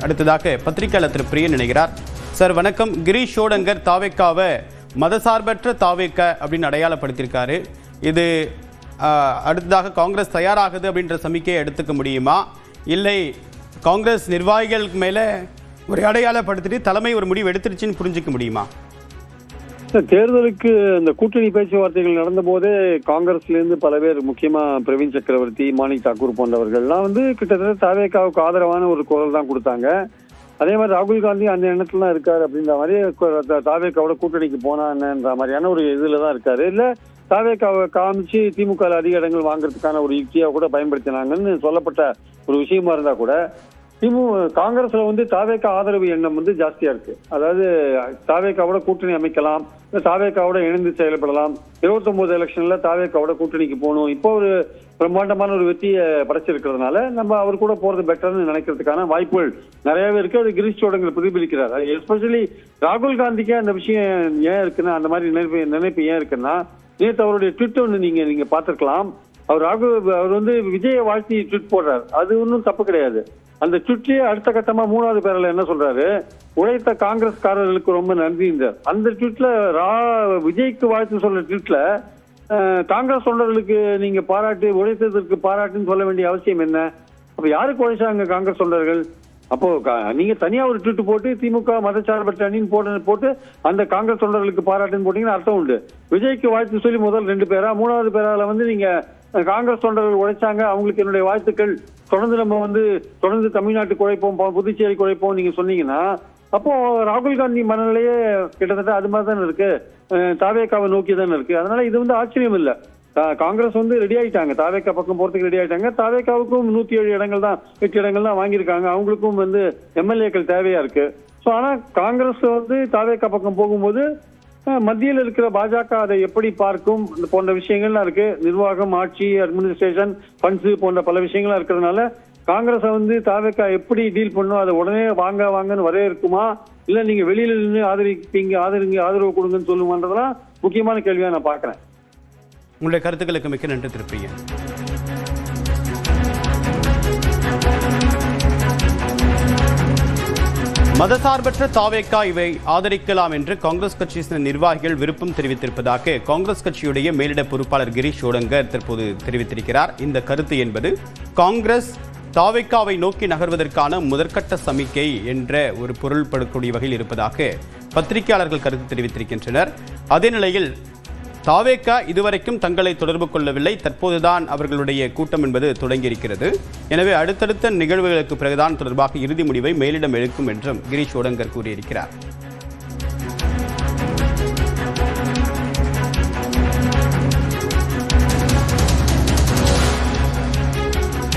அடுத்ததாக பத்திரிகையாளர் திரு பிரியன் இணைகிறார். சார் வணக்கம். கிரீஷ் ஷோடங்கர் தாவேக்காவை மதசார்பற்ற தாவேக்க அப்படின்னு அடையாளப்படுத்தியிருக்காரு. இது அடுத்ததாக காங்கிரஸ் தயாராகுது அப்படின்ற சமிக்கையை எடுத்துக்க முடியுமா, இல்லை காங்கிரஸ் நிர்வாகிகளுக்கு மேலே ஒரு அடையாளப்படுத்திட்டு தலைமை ஒரு முடிவு எடுத்துருச்சுன்னு புரிஞ்சுக்க முடியுமா? தேர்தலுக்கு இந்த கூட்டணி பேச்சுவார்த்தைகள் நடந்த போதே காங்கிரஸ்ல இருந்து பல பேர், முக்கியமா பிரவீன் சக்கரவர்த்தி, மாணிக் தாக்கூர் போன்றவர்கள்லாம் கிட்டத்தட்ட தாவேக்காவுக்கு ஆதரவான ஒரு குரல் தான் கொடுத்தாங்க. அதே மாதிரி ராகுல் காந்தி அந்த எண்ணத்துல தான் இருக்காரு அப்படின்ற மாதிரி, தாவேக்காவோட கூட்டணிக்கு போனான்ற மாதிரியான ஒரு இதுல தான் இருக்காரு. இல்ல தாவேக்காவை காமிச்சு திமுக அதிக இடங்கள் வாங்குறதுக்கான ஒரு யுக்தியா கூட பயன்படுத்தினாங்கன்னு சொல்லப்பட்ட ஒரு விஷயமா இருந்தா கூட, காங்கிரஸ்ல தாவேக்கா ஆதரவு எண்ணம் ஜாஸ்தியா இருக்கு. அதாவது தாவேக்காவோட கூட்டணி அமைக்கலாம், தாவேக்காவோட இணைந்து செயல்படலாம், 29 எலெக்ஷன்ல தாவேக்காவோட கூட்டணிக்கு போகணும், இப்போ ஒரு பிரம்மாண்டமான ஒரு வெற்றியை படைச்சிருக்கிறதுனால நம்ம அவர் கூட போறது பெட்டர்னு நினைக்கிறதுக்கான வாய்ப்புகள் நிறையவே இருக்கு. அது கிரீஷ் ஷோடங்கர் பிரதிபலிக்கிறார். எஸ்பெஷலி ராகுல் காந்திக்கே அந்த விஷயம் ஏன் இருக்குன்னா, அந்த மாதிரி நினைப்பு ஏன் இருக்குன்னா, நேற்று அவருடைய ட்விட் ஒன்று நீங்க பார்த்திருக்கலாம். அவர் விஜய வாழ்த்தி ட்விட் போடுறாரு. அது ஒன்றும் தப்பு கிடையாது. அந்த ட்விட்லயே அடுத்த கட்டமா 3வது பேரில் என்ன சொல்றாரு, உழைத்த காங்கிரஸ்காரர்களுக்கு ரொம்ப நன்றின்றார். அந்த ட்விட்ல விஜய்க்கு வாழ்த்து சொல்ற ட்விட்ல காங்கிரஸ் தொண்டர்களுக்கு நீங்க பாராட்டு, உழைத்ததற்கு பாராட்டுன்னு சொல்ல வேண்டிய அவசியம் என்ன? அப்ப யாருக்கு உழைச்சாங்க காங்கிரஸ் தொண்டர்கள்? அப்போ நீங்க தனியா ஒரு ட்விட் போட்டு திமுக மதச்சார்பற்ற அணின்னு போட்டு அந்த காங்கிரஸ் தொண்டர்களுக்கு பாராட்டுன்னு போட்டீங்கன்னா அர்த்தம் உண்டு. விஜய்க்கு வாழ்த்து சொல்லி முதல் 2 பேரா, 3வது பேரால நீங்க காங்கிரஸ் தொண்டர்கள் உழைச்சாங்க, அவங்களுக்கு என்னுடைய வாழ்த்துக்கள், தொடர்ந்து நம்ம தொடர்ந்து தமிழ்நாட்டுக்கு உழைப்போம், புதுச்சேரிக்கு உழைப்போம் நீங்க சொன்னீங்கன்னா, அப்போ ராகுல் காந்தி மனநிலையே கிட்டத்தட்ட அது மாதிரி தானே இருக்கு, தாவேக்காவை நோக்கி தானே இருக்கு. அதனால இது ஆச்சரியம் இல்லை. காங்கிரஸ் ரெடி ஆயிட்டாங்க, தாவேக்கா பக்கம் போறதுக்கு ரெடி ஆயிட்டாங்க. தாவேக்காவுக்கும் 107 இடங்கள் தான், 8 இடங்கள் தான் வாங்கியிருக்காங்க. அவங்களுக்கும் எம்எல்ஏக்கள் தேவையா இருக்கு. ஸோ ஆனா காங்கிரஸ் தாவேக்கா பக்கம் போகும்போது மத்தியில் இருக்கிற பாஜக அதை எப்படி பார்க்கும் போன்ற விஷயங்கள்லாம் இருக்கு. நிர்வாகம், ஆட்சி, அட்மினிஸ்ட்ரேஷன், ஃபண்ட்ஸ் போன்ற பல விஷயங்கள்லாம் இருக்கிறதுனால காங்கிரஸை தாவேக்கா எப்படி டீல் பண்ணும், அதை உடனே வாங்கன்னு வரையறுக்குமா, இல்ல நீங்க வெளியில நின்று ஆதரவு கொடுங்கன்னு சொல்லுமான்றதெல்லாம் முக்கியமான கேள்வியா நான் பாக்குறேன். உங்களுடைய கருத்துக்களுக்கு மிக்க நன்றி திரு பிரியன். மதசார்பற்ற தாவேக்கா இவை ஆதரிக்கலாம் என்று காங்கிரஸ் கட்சி நிர்வாகிகள் விருப்பம் தெரிவித்திருப்பதாக காங்கிரஸ் கட்சியுடைய மேலிட பொறுப்பாளர் கிரீஷ் ஷோடங்கர் தற்போது தெரிவித்திருக்கிறார். இந்த கருத்து என்பது காங்கிரஸ் தாவேக்காவை நோக்கி நகர்வதற்கான முதற்கட்ட சமிக்கை என்ற ஒரு பொருள்படக்கூடிய வகையில் இருப்பதாக பத்திரிகையாளர்கள் கருத்து தெரிவித்திருக்கின்றனர். அதே நிலையில் தாவேக்கா இதுவரைக்கும் தங்களை தொடர்பு கொள்ளவில்லை, தற்போதுதான் அவர்களுடைய கூட்டம் என்பது தொடங்கியிருக்கிறது. எனவே அடுத்தடுத்த நிகழ்வுகளுக்கு பிறகுதான் தொடர்பாக இறுதி முடிவை மேலிடம் எடுக்கும் என்றும் கிரீஷ் ஷோடங்கர் கூறியிருக்கிறார்.